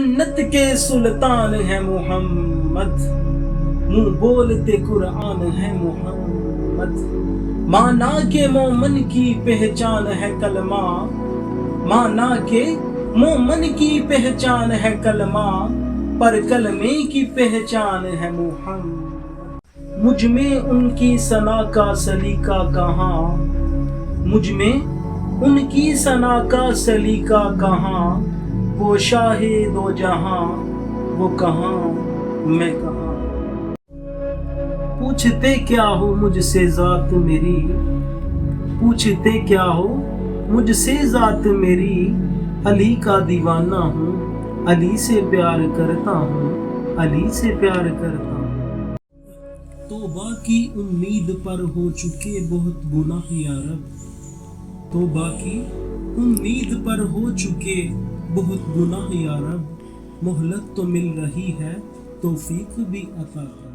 جنت کے سلطان ہے محمد، منہ بولتے قرآن ہے محمد، مانا کہ مومن کی پہچان ہے کلمہ، مانا کہ مومن کی پہچان ہے کلمہ، پر کلمے کی پہچان ہے محمد۔ مجھ میں ان کی ثنا کا سلیقہ کہاں، مجھ میں ان کی ثنا کا سلیقہ کہاں، وہ شاہ دو جہاں، وہ کہاں میں کہاں۔ پوچھتے کیا ہو مجھ سے ذات میری، پوچھتے کیا ہو مجھ سے ذات میری، علی کا دیوانہ ہوں، علی سے پیار کرتا ہوں، علی سے پیار کرتا ہوں۔ توبہ کی امید پر ہو چکے بہت گناہ یا رب، توبہ کی امید پر ہو چکے بہت گناہ یا رب، مہلت تو مل رہی ہے توفیق بھی عطا کر۔